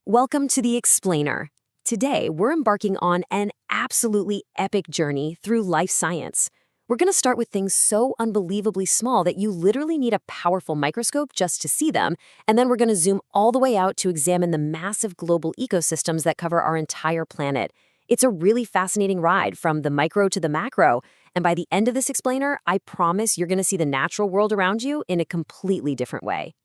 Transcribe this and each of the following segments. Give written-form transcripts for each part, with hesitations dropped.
Welcome to the Explainer. Today, we're embarking on an absolutely epic journey through life science. We're going to start with things so unbelievably small that you literally need a powerful microscope just to see them, and then we're going to zoom all the way out to examine the massive global ecosystems that cover our entire planet. It's a really fascinating ride from the micro to the macro, and by the end of this Explainer, I promise you're going to see the natural world around you in a completely different way.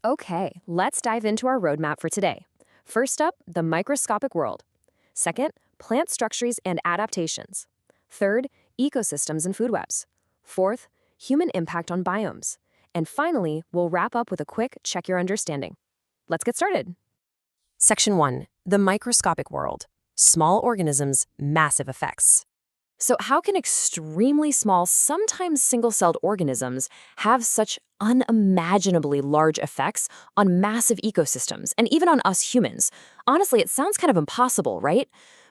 Okay, let's dive into our roadmap for today. First up, the microscopic world. Second, plant structures and adaptations. Third, ecosystems and food webs. Fourth, human impact on biomes. And finally, we'll wrap up with a quick check your understanding. Let's get started. Section 1, the microscopic world. Small organisms, massive effects. So how can extremely small, sometimes single-celled organisms have such unimaginably large effects on massive ecosystems and even on us humans? Honestly, it sounds kind of impossible, right?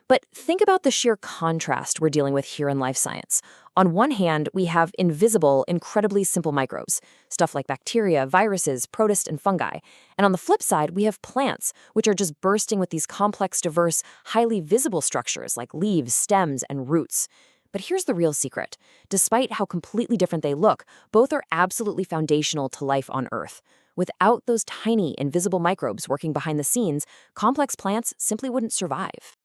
But think about the sheer contrast we're dealing with here in life science. On one hand, we have invisible, incredibly simple microbes, stuff like bacteria, viruses, protists, and fungi. And on the flip side, we have plants, which are just bursting with these complex, diverse, highly visible structures like leaves, stems, and roots. But here's the real secret. Despite how completely different they look, both are absolutely foundational to life on Earth. Without those tiny, invisible microbes working behind the scenes, complex plants simply wouldn't survive.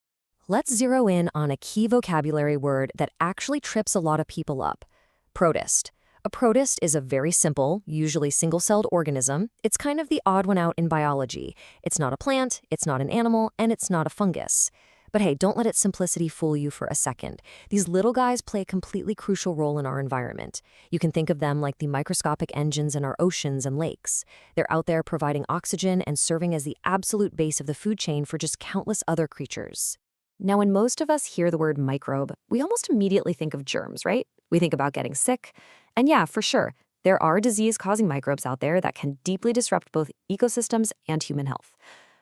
Let's zero in on a key vocabulary word that actually trips a lot of people up: protist. A protist is a very simple, usually single-celled organism. It's kind of the odd one out in biology. It's not a plant, it's not an animal, and it's not a fungus. But hey, don't let its simplicity fool you for a second. These little guys play a completely crucial role in our environment. You can think of them like the microscopic engines in our oceans and lakes. They're out there providing oxygen and serving as the absolute base of the food chain for just countless other creatures. Now, when most of us hear the word microbe, we almost immediately think of germs, right? We think about getting sick. And yeah, for sure, there are disease-causing microbes out there that can deeply disrupt both ecosystems and human health.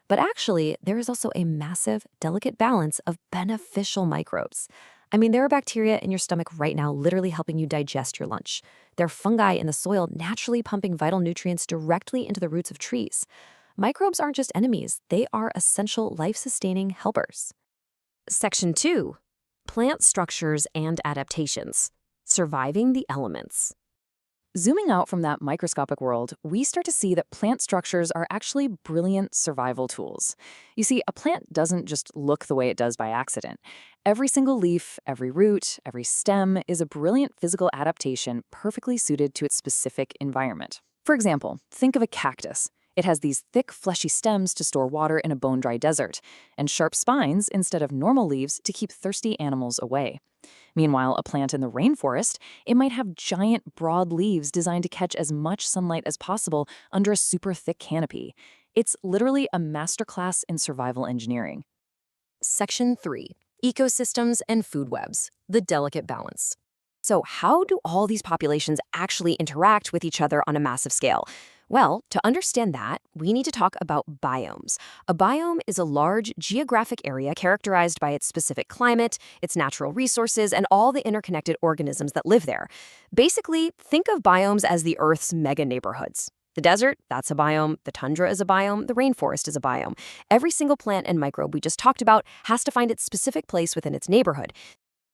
But actually, there is also a massive, delicate balance of beneficial microbes. I mean, there are bacteria in your stomach right now literally helping you digest your lunch. There are fungi in the soil naturally pumping vital nutrients directly into the roots of trees. Microbes aren't just enemies, they are essential life-sustaining helpers. Section 2, plant structures and adaptations. Surviving the elements. Zooming out from that microscopic world, we start to see that plant structures are actually brilliant survival tools. You see, a plant doesn't just look the way it does by accident. Every single leaf, every root, every stem is a brilliant physical adaptation perfectly suited to its specific environment. For example, think of a cactus. It has these thick, fleshy stems to store water in a bone-dry desert, and sharp spines instead of normal leaves to keep thirsty animals away. Meanwhile, a plant in the rainforest, it might have giant, broad leaves designed to catch as much sunlight as possible under a super thick canopy. It's literally a masterclass in survival engineering. Section 3, ecosystems and food webs, the delicate balance. So how do all these populations actually interact with each other on a massive scale? Well, to understand that, we need to talk about biomes. A biome is a large geographic area characterized by its specific climate, its natural resources, and all the interconnected organisms that live there. Basically, think of biomes as the Earth's mega neighborhoods. The desert, that's a biome. The tundra is a biome. The rainforest is a biome. Every single plant and microbe we just talked about has to find its specific place within its neighborhood.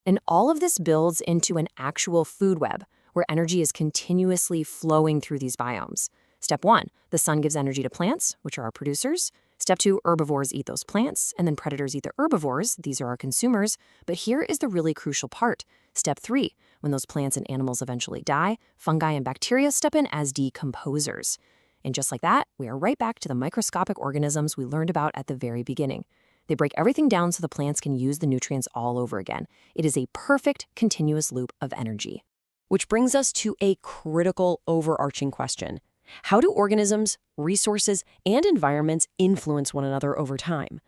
And all of this builds into an actual food web, where energy is continuously flowing through these biomes. Step 1, the sun gives energy to plants, which are our producers. Step 2, herbivores eat those plants, and then predators eat the herbivores. These are our consumers. But here is the really crucial part. Step 3, when those plants and animals eventually die, fungi and bacteria step in as decomposers. And just like that, we are right back to the microscopic organisms we learned about at the very beginning. They break everything down so the plants can use the nutrients all over again. It is a perfect, continuous loop of energy. Which brings us to a critical, overarching question. How do organisms, resources, and environments influence one another over time?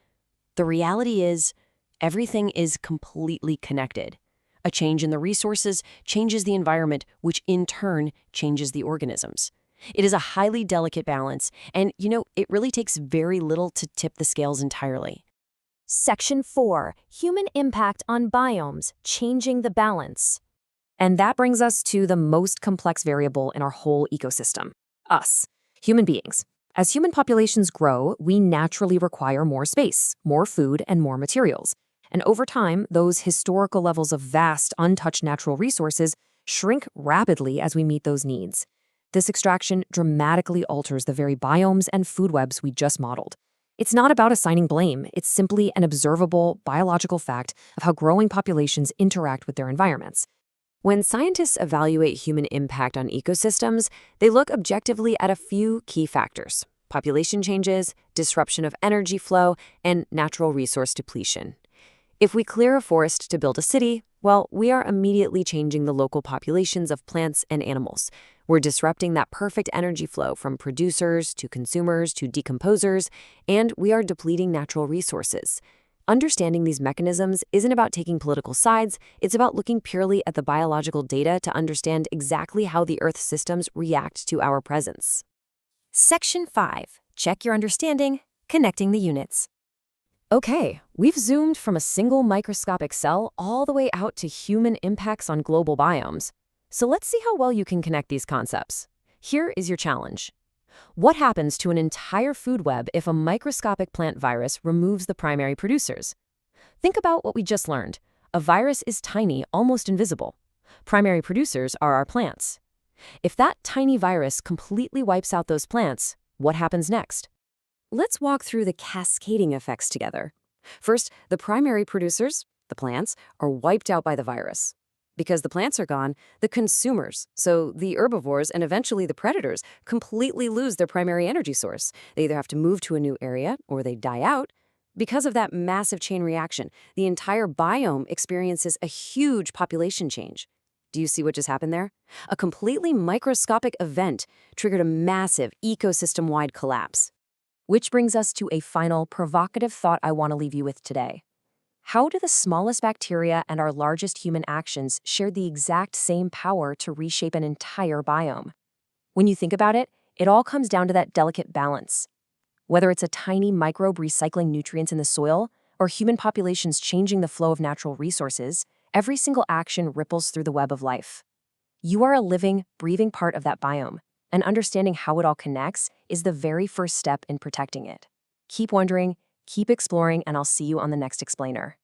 The reality is, everything is completely connected. A change in the resources changes the environment, which in turn changes the organisms. It is a highly delicate balance, and it really takes very little to tip the scales entirely. Section 4, human impact on biomes, changing the balance. And that brings us to the most complex variable in our whole ecosystem. Us, human beings. As human populations grow, we naturally require more space, more food, and more materials. And over time, those historical levels of vast, untouched natural resources shrink rapidly as we meet those needs. This extraction dramatically alters the very biomes and food webs we just modeled. It's not about assigning blame, it's simply an observable, biological fact of how growing populations interact with their environments. When scientists evaluate human impact on ecosystems, they look objectively at a few key factors: population changes, disruption of energy flow, and natural resource depletion. If we clear a forest to build a city, well, we are immediately changing the local populations of plants and animals. We're disrupting that perfect energy flow from producers to consumers to decomposers, and we are depleting natural resources. Understanding these mechanisms isn't about taking political sides, it's about looking purely at the biological data to understand exactly how the Earth's systems react to our presence. Section 5. Check your understanding, connecting the units. Okay, we've zoomed from a single microscopic cell all the way out to human impacts on global biomes. So let's see how well you can connect these concepts. Here is your challenge. What happens to an entire food web if a microscopic plant virus removes the primary producers? Think about what we just learned. A virus is tiny, almost invisible. Primary producers are our plants. If that tiny virus completely wipes out those plants, what happens next? Let's walk through the cascading effects together. First, the primary producers, the plants, are wiped out by the virus. Because the plants are gone, the consumers, so the herbivores and eventually the predators, completely lose their primary energy source. They either have to move to a new area or they die out. Because of that massive chain reaction, the entire biome experiences a huge population change. Do you see what just happened there? A completely microscopic event triggered a massive ecosystem-wide collapse. Which brings us to a final provocative thought I want to leave you with today. How do the smallest bacteria and our largest human actions share the exact same power to reshape an entire biome? When you think about it, it all comes down to that delicate balance. Whether it's a tiny microbe recycling nutrients in the soil or human populations changing the flow of natural resources, every single action ripples through the web of life. You are a living, breathing part of that biome, and understanding how it all connects is the very first step in protecting it. Keep wondering, keep exploring, and I'll see you on the next explainer.